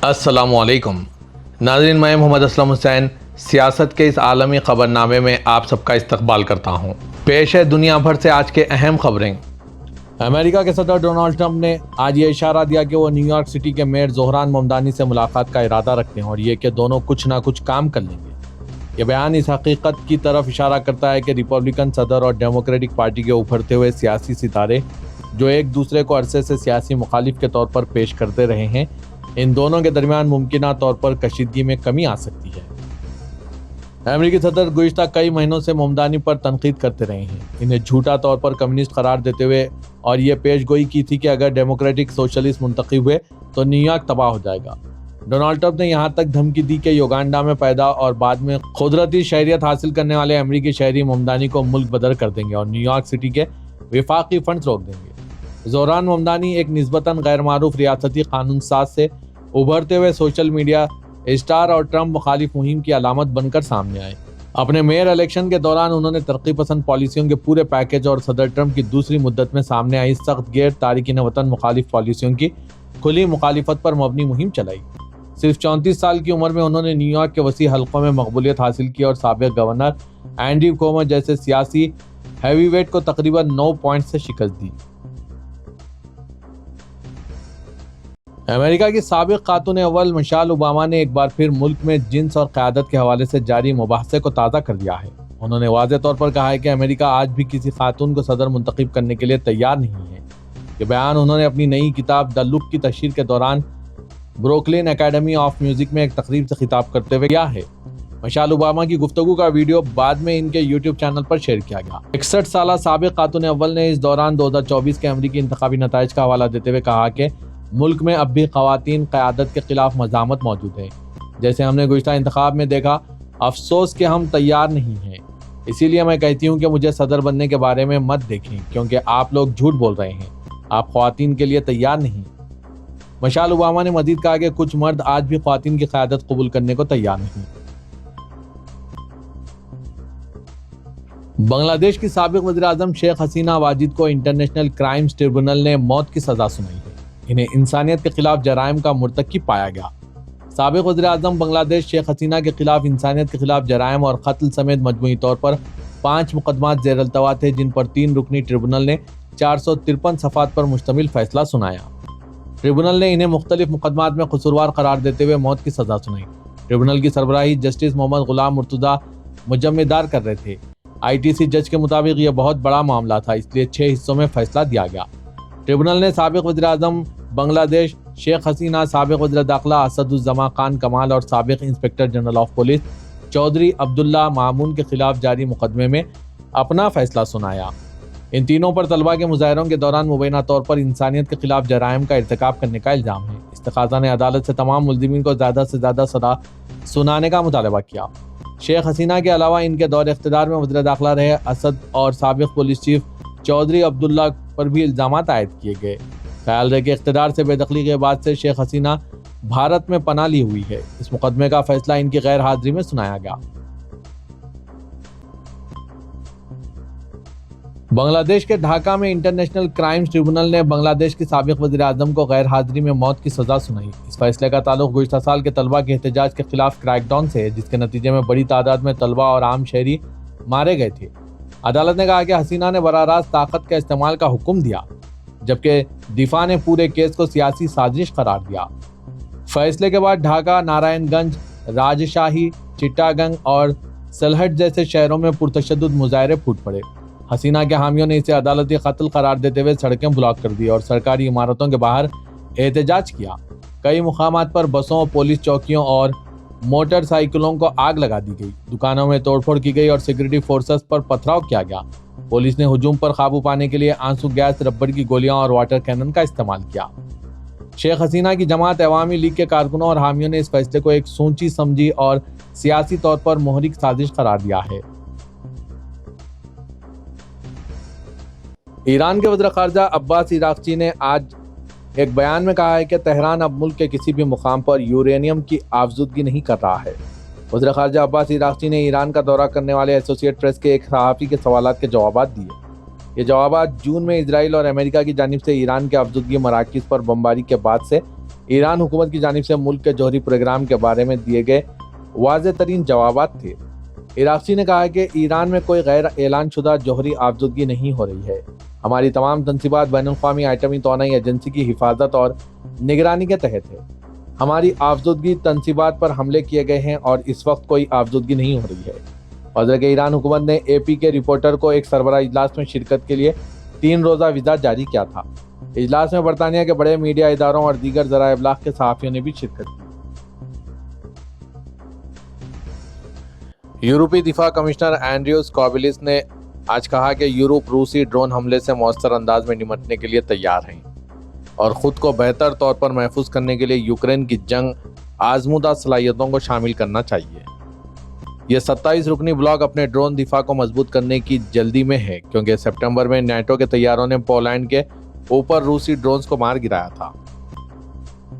السلام علیکم ناظرین، میں محمد اسلم حسین سیاست کے اس عالمی خبرنامے میں آپ سب کا استقبال کرتا ہوں۔ پیش ہے دنیا بھر سے آج کے اہم خبریں۔ امریکہ کے صدر ڈونلڈ ٹرمپ نے آج یہ اشارہ دیا کہ وہ نیو یارک سٹی کے میئر زہران ممدانی سے ملاقات کا ارادہ رکھتے ہیں اور یہ کہ دونوں کچھ نہ کچھ کام کر لیں گے۔ یہ بیان اس حقیقت کی طرف اشارہ کرتا ہے کہ ریپبلکن صدر اور ڈیموکریٹک پارٹی کے ابھرتے ہوئے سیاسی ستارے جو ایک دوسرے کو عرصے سے سیاسی مخالف کے طور پر پیش کرتے رہے ہیں، ان دونوں کے درمیان ممکنہ طور پر کشیدگی میں کمی آ سکتی ہے۔ امریکی صدر گزشتہ کئی مہینوں سے ممدانی پر تنقید کرتے رہے ہیں، انہیں جھوٹا طور پر کمیونسٹ قرار دیتے ہوئے اور یہ پیش گوئی کی تھی کہ اگر ڈیموکریٹک سوشلسٹ منتخب ہوئے تو نیو یارک تباہ ہو جائے گا۔ ڈونلڈ ٹرمپ نے یہاں تک دھمکی دی کہ یوگانڈا میں پیدا اور بعد میں قدرتی شہریت حاصل کرنے والے امریکی شہری ممدانی کو ملک بدر کر دیں گے اور نیو یارک سٹی کے وفاقی فنڈز روک دیں گے۔ زہران ممدانی ایک نسبتاً غیر معروف ریاستی قانون ساز سے ابھرتے ہوئے سوشل میڈیا اسٹار اور ٹرمپ مخالف مہم کی علامت بن کر سامنے آئے۔ اپنے میئر الیکشن کے دوران انہوں نے ترقی پسند پالیسیوں کے پورے پیکیج اور صدر ٹرمپ کی دوسری مدت میں سامنے آئی سخت غیر تارکین وطن مخالف پالیسیوں کی کھلی مخالفت پر مبنی مہم چلائی۔ صرف 34 سال کی عمر میں انہوں نے نیو یارک کے وسیع حلقوں میں مقبولیت حاصل کی اور سابق گورنر اینڈریو کومو جیسے سیاسی ہیوی ویٹ کو تقریباً 9 پوائنٹ سے شکست دی۔ امریکہ کی سابق خاتون اول مشال اوباما نے ایک بار پھر ملک میں جنس اور قیادت کے حوالے سے جاری مباحثے کو تازہ کر دیا ہے۔ انہوں نے واضح طور پر کہا ہے کہ امریکہ آج بھی کسی خاتون کو صدر منتخب کرنے کے لیے تیار نہیں ہے۔ یہ بیان انہوں نے اپنی نئی کتاب دی لک کی تشہیر کے دوران بروکلن اکیڈمی آف میوزک میں ایک تقریب سے خطاب کرتے ہوئے کیا ہے۔ مشال اوباما کی گفتگو کا ویڈیو بعد میں ان کے یوٹیوب چینل پر شیئر کیا گیا۔ 61 سالہ سابق خاتون اول نے اس دوران 2024 کے امریکی انتخابی نتائج کا حوالہ دیتے ہوئے کہا کہ ملک میں اب بھی خواتین قیادت کے خلاف مزاحمت موجود ہے۔ جیسے ہم نے گزشتہ انتخاب میں دیکھا، افسوس کہ ہم تیار نہیں ہیں۔ اسی لیے میں کہتی ہوں کہ مجھے صدر بننے کے بارے میں مت دیکھیں کیونکہ آپ لوگ جھوٹ بول رہے ہیں، آپ خواتین کے لیے تیار نہیں۔ مشال اوباما نے مزید کہا کہ کچھ مرد آج بھی خواتین کی قیادت قبول کرنے کو تیار نہیں۔ بنگلہ دیش کی سابق وزیر اعظم شیخ حسینہ واجد کو انٹرنیشنل کرائمز ٹریبونل نے موت کی سزا سنائی ہے۔ انہیں انسانیت کے خلاف جرائم کا مرتکب پایا گیا۔ سابق وزیر اعظم بنگلہ دیش شیخ حسینہ کے خلاف انسانیت کے خلاف جرائم اور قتل سمیت مجموعی طور پر 5 مقدمات زیر التوا تھے، جن پر 3 رکنی ٹریبونل نے 453 صفحات پر مشتمل فیصلہ سنایا۔ ٹریبونل نے انہیں مختلف مقدمات میں قصوروار قرار دیتے ہوئے موت کی سزا سنائی۔ ٹریبونل کی سربراہی جسٹس محمد غلام مرتضیٰ مجمدار کر رہے تھے۔ ITC جج کے مطابق یہ بہت بڑا معاملہ تھا، اس لیے 6 حصوں میں فیصلہ دیا گیا۔ ٹریبونل نے سابق وزیر اعظم بنگلہ دیش شیخ حسینہ، سابق وزیر داخلہ اسد الزماں خان کمال اور سابق inspector general of police Chaudhry Abdullah Mamoon کے خلاف جاری مقدمے میں اپنا فیصلہ سنایا۔ ان تینوں پر طلبہ کے مظاہروں کے دوران مبینہ طور پر انسانیت کے خلاف جرائم کا ارتکاب کرنے کا الزام ہے۔ استقاضہ نے عدالت سے تمام ملزمین کو زیادہ سے زیادہ سزا سنانے کا مطالبہ کیا۔ شیخ حسینہ کے علاوہ ان کے دور اقتدار میں وزیر داخلہ رہے اسد اور سابق پولیس چیف چودھری عبداللہ پر بھی الزامات عائد کیے گئے۔ خیال رہے کہ اقتدار سے بے دخلی کے بعد سے شیخ حسینہ بھارت میں پناہ لی ہوئی ہے۔ اس مقدمے کا فیصلہ ان کی غیر حاضری میں سنایا گیا۔ بنگلہ دیش کے ڈھاکہ میں انٹرنیشنل کرائمز ٹریبونل نے بنگلہ دیش کی سابق وزیر اعظم کو غیر حاضری میں موت کی سزا سنائی۔ اس فیصلے کا تعلق گزشتہ سال کے طلبہ کے احتجاج کے خلاف کریک ڈاؤن سے ہے، جس کے نتیجے میں بڑی تعداد میں طلبہ اور عام شہری مارے گئے تھے۔ عدالت نے کہا کہ حسینہ نے براہ راست طاقت کے استعمال کا حکم دیا، جبکہ دفاع نے پورے کیس کو سیاسی سازش قرار دیا۔ فیصلے کے بعد ڈھاکہ، نارائن گنج، راجشاہی، چٹاگنگ اور سلہٹ جیسے شہروں میں پرتشدد مظاہرے پھوٹ پڑے۔ حسینہ کے حامیوں نے اسے عدالتی قتل قرار دیتے ہوئے سڑکیں بلاک کر دی اور سرکاری عمارتوں کے باہر احتجاج کیا۔ کئی مقامات پر بسوں، پولیس چوکیوں اور موٹر سائیکلوں کو آگ لگا دی گئی، دکانوں میں توڑ پھوڑ کی گئی اور سیکورٹی فورسز پر پتھراؤ کیا گیا۔ پولیس نے ہجوم پر قابو پانے کے لیے آنسو گیس، ربڑ کی گولیاں اور واٹر کینن کا استعمال کیا۔ شیخ حسینہ کی جماعت عوامی لیگ کے کارکنوں اور حامیوں نے اس فیصلے کو ایک سوچی سمجھی اور سیاسی طور پر محرک سازش قرار دیا ہے۔ ایران کے وزیر خارجہ عباس عراقچی نے آج ایک بیان میں کہا ہے کہ تہران اب ملک کے کسی بھی مقام پر یورینیم کی آفزودگی نہیں کر رہا ہے۔ وزیر خارجہ عباس عراقچی نے ایران کا دورہ کرنے والے ایسوسیٹ پریس کے ایک صحافی کے سوالات کے جوابات دیے۔ یہ جوابات جون میں اسرائیل اور امریکہ کی جانب سے ایران کے افزودگی مراکز پر بمباری کے بعد سے ایران حکومت کی جانب سے ملک کے جوہری پروگرام کے بارے میں دیے گئے واضح ترین جوابات تھے۔ عراقچی نے کہا کہ ایران میں کوئی غیر اعلان شدہ جوہری آبزودگی نہیں ہو رہی ہے۔ ہماری تمام تنصیبات بین الاقوامی ایٹمی توانائی ایجنسی کی حفاظت اور نگرانی کے تحت ہے۔ ہماری آبزودگی تنصیبات پر حملے کیے گئے ہیں اور اس وقت کوئی آبزودگی نہیں ہو رہی ہے۔ وزیر کہ ایران حکومت نے اے پی کے رپورٹر کو ایک سربراہ اجلاس میں شرکت کے لیے 3 روزہ ویزا جاری کیا تھا۔ اجلاس میں برطانیہ کے بڑے میڈیا اداروں اور دیگر ذرائع ابلاغ کے صحافیوں نے بھی شرکت کی۔ یورپی دفاع کمشنر اینڈریوس کابلیس نے آج کہا کہ یورپ روسی ڈرون حملے سے مؤثر انداز میں نمٹنے کے لیے تیار ہیں اور خود کو بہتر طور پر محفوظ کرنے کے لیے یوکرین کی جنگ آزمودہ صلاحیتوں کو شامل کرنا چاہیے۔ یہ 27 رکنی بلاک اپنے ڈرون دفاع کو مضبوط کرنے کی جلدی میں ہے کیونکہ سپٹمبر میں نیٹو کے طیاروں نے پولینڈ کے اوپر روسی ڈرونز کو مار گرایا تھا۔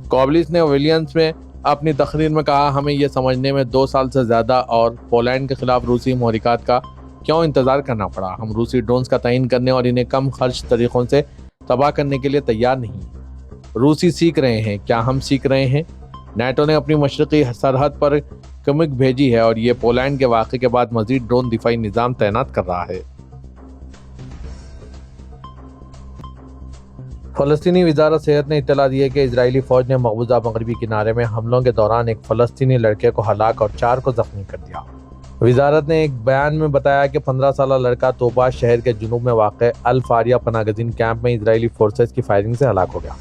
کابلیس نے ویلینس میں اپنی تقریر میں کہا، ہمیں یہ سمجھنے میں 2 سال سے زیادہ اور پولینڈ کے خلاف روسی محرکات کا کیوں انتظار کرنا پڑا۔ ہم روسی ڈرونز کا تعین کرنے اور انہیں کم خرچ طریقوں سے تباہ کرنے کے لیے تیار نہیں۔ روسی سیکھ رہے ہیں، کیا ہم سیکھ رہے ہیں؟ نیٹو نے اپنی مشرقی سرحد پر کمک بھیجی ہے اور یہ پولینڈ کے واقعے کے بعد مزید ڈرون دفاعی نظام تعینات کر رہا ہے۔ فلسطینی وزارت صحت نے اطلاع دی ہے کہ اسرائیلی فوج نے مقبوضہ مغربی کنارے میں حملوں کے دوران ایک فلسطینی لڑکے کو ہلاک اور 4 کو زخمی کر دیا۔ وزارت نے ایک بیان میں بتایا کہ 15 سالہ لڑکا توبہ شہر کے جنوب میں واقع الفاریہ پناہ گزین کیمپ میں اسرائیلی فورسز کی فائرنگ سے ہلاک ہو گیا۔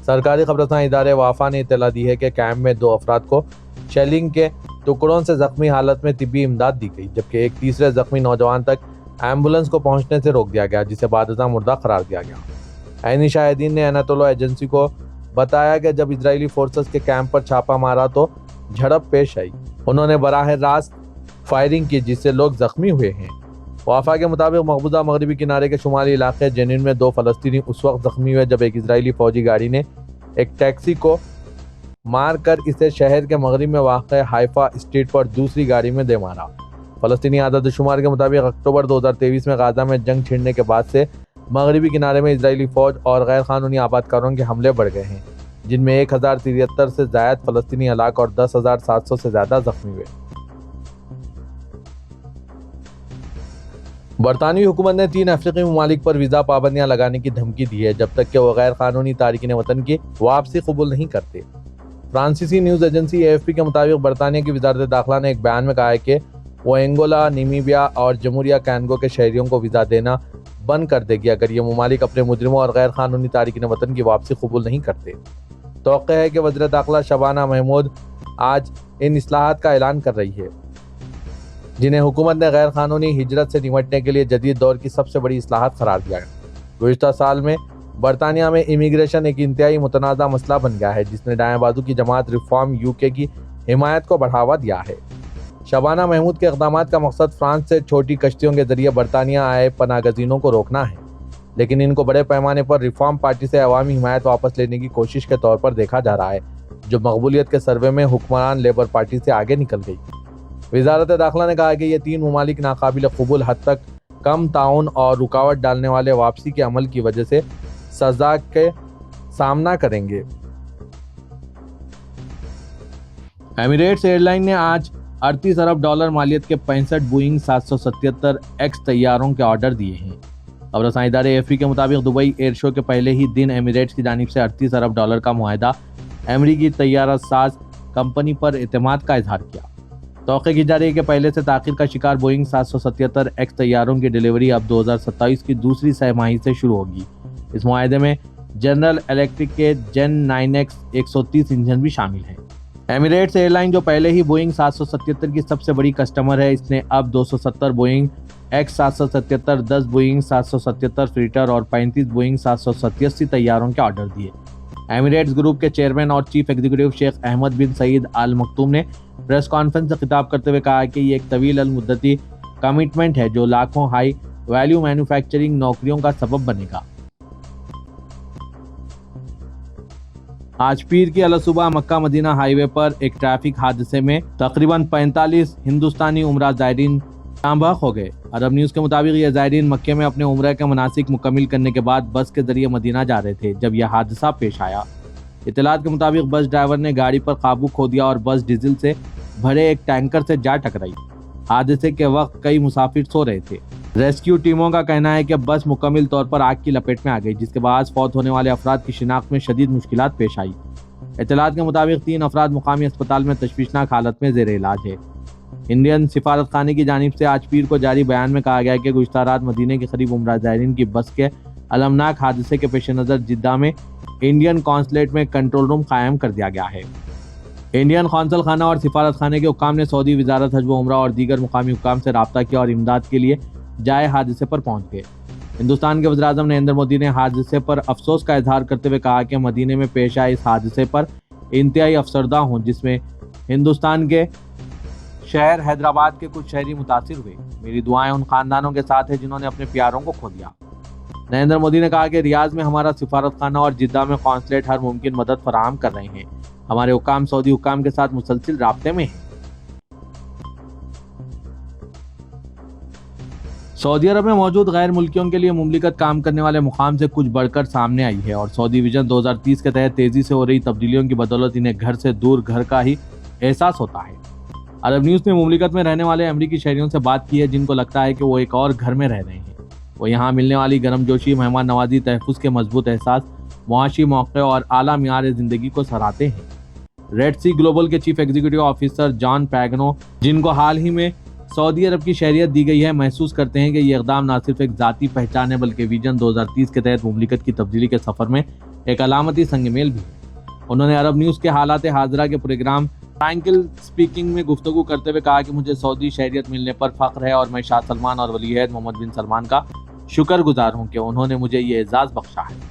سرکاری خبررساں ادارے وافا نے اطلاع دی ہے کہ کیمپ میں 2 افراد کو شیلنگ کے ٹکڑوں سے زخمی حالت میں طبی امداد دی گئی، جبکہ ایک تیسرے زخمی نوجوان تک ایمبولنس کو پہنچنے سے روک دیا گیا، جسے بعد ازاں مردہ قرار دیا گیا۔ عینی شاہدین نے اناتولو ایجنسی کو بتایا کہ جب اسرائیلی فورسز کے کیمپ پر چھاپا مارا تو جھڑپ پیش آئی۔ انہوں نے براہ راست فائرنگ کی جس سے لوگ زخمی ہوئے ہیں۔ وافا کے مطابق مقبوضہ مغربی کنارے کے شمالی علاقے جنین میں 2 فلسطینی اس وقت زخمی ہوئے جب ایک اسرائیلی فوجی گاڑی نے ایک ٹیکسی کو مار کر اسے شہر کے مغرب میں واقع حیفا اسٹریٹ پر دوسری گاڑی میں دے مارا۔ فلسطینی عدد شمار کے مطابق اکتوبر 2023 میں غزہ میں جنگ چھڑنے کے بعد سے مغربی کنارے میں اسرائیلی فوج اور غیر قانونی آبادکاروں کے حملے بڑھ گئے ہیں، جن میں 1073 سے زائد فلسطینی ہلاک اور 10,700 سے زیادہ زخمی ہوئے۔ برطانوی حکومت نے 3 افریقی ممالک پر ویزا پابندیاں لگانے کی دھمکی دی ہے جب تک کہ وہ غیر قانونی تارکین وطن کی واپسی قبول نہیں کرتے۔ فرانسیسی نیوز ایجنسی AFP کے مطابق برطانیہ کی وزارت داخلہ نے ایک بیان میں کہا ہے کہ وہ انگولا، نیمیبیا اور جمہوریہ کانگو کے شہریوں کو ویزا دینا بند کر دے گی اگر یہ ممالک اپنے مجرموں اور غیر قانونی تارکین وطن کی واپسی قبول نہیں کرتے۔ توقع ہے کہ وزیر داخلہ شبانہ محمود آج ان اصلاحات کا اعلان کر رہی ہے، جنہیں حکومت نے غیر قانونی ہجرت سے نمٹنے کے لیے جدید دور کی سب سے بڑی اصلاحات قرار دیا ہے۔ گزشتہ سال میں برطانیہ میں امیگریشن ایک انتہائی متنازع مسئلہ بن گیا ہے جس نے دائیں بازو کی جماعت ریفارم UK کی حمایت کو بڑھاوا دیا ہے۔ شبانہ محمود کے اقدامات کا مقصد فرانس سے چھوٹی کشتیوں کے ذریعے برطانیہ آئے پناہ گزینوں کو روکنا ہے، لیکن ان کو بڑے پیمانے پر ریفارم پارٹی سے عوامی حمایت واپس لینے کی کوشش کے طور پر دیکھا جا رہا ہے، جو مقبولیت کے سروے میں حکمران لیبر پارٹی سے آگے نکل گئی۔ وزارت داخلہ نے کہا کہ یہ 3 ممالک ناقابل قبول حد تک کم تعاون اور رکاوٹ ڈالنے والے واپسی کے عمل کی وجہ سے سزا کے سامنا کریں گے۔ ایمریٹس ایئر لائن نے آج $38 ارب مالیت کے 65 بوئنگ 777X طیاروں کے آرڈر دیے ہیں۔ خبررساں ادارے AFP کے مطابق دبئی ایئر شو کے پہلے ہی دن ایمریٹس کی جانب سے $38 ارب کا معاہدہ امریکی طیارہ ساز کمپنی پر اعتماد کا اظہار کیا۔ توقع کی جا رہی ہے کہ پہلے سے تاخیر کا شکار بوئنگ 777X طیاروں کی ڈیلیوری اب 2027 کی دوسری سہ ماہی سے شروع ہوگی۔ اس معاہدے میں جنرل الیکٹرک کے جن 9X 130 انجن بھی شامل ہیں۔ ایمریٹس ایئر لائن جو پہلے ہی بوئنگ 777 کی سب سے بڑی کسٹمر ہے، اس نے اب 270 بوئنگ X 777، 10 بوئنگ 777 فریٹر اور 35 بوئنگ 787 طیاروں کے آرڈر دیے۔ ایمریٹس گروپ کے چیئرمین اور چیف ایگزیکٹو شیخ احمد بن سعید آل مکتوم نے پریس کانفرنس سے خطاب کرتے ہوئے کہا کہ یہ ایک طویل المدتی کمٹمنٹ ہے جو لاکھوں ہائی ویلیو مینوفیکچرنگ نوکریوں کا سبب بنے گا۔ آج پیر کی الصبح مکہ مدینہ ہائی وے پر ایک ٹریفک حادثے میں تقریباً 45 ہندوستانی عمرہ زائرین جاں بحق ہو گئے۔ عرب نیوز کے مطابق یہ زائرین مکے میں اپنے عمرہ کے مناسک مکمل کرنے کے بعد بس کے ذریعے مدینہ جا رہے تھے جب یہ حادثہ پیش آیا۔ اطلاعات کے مطابق بس ڈرائیور نے گاڑی پر قابو کھو دیا اور بس ڈیزل سے بھرے ایک ٹینکر سے جا ٹکرائی۔ حادثے کے وقت کئی مسافر سو رہے تھے۔ ریسکیو ٹیموں کا کہنا ہے کہ بس مکمل طور پر آگ کی لپیٹ میں آ گئی، جس کے باعث فوت ہونے والے افراد کی شناخت میں شدید مشکلات پیش آئی۔ اطلاعات کے مطابق 3 افراد مقامی اسپتال میں تشویشناک حالت میں زیر علاج ہے۔ انڈین سفارت خانے کی جانب سے آج پیر کو جاری بیان میں کہا گیا کہ گزشتہ رات مدینے کے قریب عمرہ زائرین کی بس کے المناک حادثے کے پیش نظر جدہ میں انڈین قونصلیٹ میں کنٹرول روم قائم کر دیا گیا ہے۔ انڈین قونصل خانہ اور سفارت خانے کے حکام نے سعودی وزارت حج و عمرہ اور دیگر مقامی حکام سے رابطہ کیا اور امداد کے لیے جائے حادثے پر پہنچ گئے۔ ہندوستان کے وزیر اعظم نریندر مودی نے حادثے پر افسوس کا اظہار کرتے ہوئے کہا کہ مدینے میں پیش آئے اس حادثے پر انتہائی افسردہ ہوں، جس میں ہندوستان کے شہر حیدرآباد کے کچھ شہری متاثر ہوئے۔ میری دعائیں ان خاندانوں کے ساتھ ہیں جنہوں نے اپنے پیاروں کو کھو دیا۔ نریندر مودی نے کہا کہ ریاض میں ہمارا سفارت خانہ اور جدہ میں قونصلیٹ ہر ممکن مدد فراہم کر رہے ہیں۔ ہمارے حکام سعودی حکام کے ساتھ مسلسل رابطے میں ہیں۔ سعودی عرب میں موجود غیر ملکیوں کے لیے مملکت کام کرنے والے مقام سے کچھ بڑھ کر سامنے آئی ہے اور سعودی ویژن 2030 کے تحت تیزی سے ہو رہی تبدیلیوں کی بدولت انہیں گھر سے دور گھر کا ہی احساس ہوتا ہے۔ عرب نیوز نے مملکت میں رہنے والے امریکی شہریوں سے بات کی ہے جن کو لگتا ہے کہ وہ ایک اور گھر میں رہ رہے ہیں۔ وہ یہاں ملنے والی گرم جوشی، مہمان نوازی، تحفظ کے مضبوط احساس، معاشی موقع اور اعلیٰ معیار زندگی کو سراہتے ہیں۔ ریڈ سی گلوبل کے چیف ایگزیکٹو آفیسر جان پیگنو، جن کو حال ہی میں سعودی عرب کی شہریت دی گئی ہے، محسوس کرتے ہیں کہ یہ اقدام نہ صرف ایک ذاتی پہچان ہے بلکہ ویژن 2030 کے تحت مملکت کی تبدیلی کے سفر میں ایک علامتی سنگ میل بھی ہے۔ انہوں نے عرب نیوز کے حالات حاضرہ کے پروگرام فرینکل اسپیکنگ میں گفتگو کرتے ہوئے کہا کہ مجھے سعودی شہریت ملنے پر فخر ہے اور میں شاہ سلمان اور ولی عہد محمد بن سلمان کا شکر گزار ہوں کہ انہوں نے مجھے یہ اعزاز بخشا ہے۔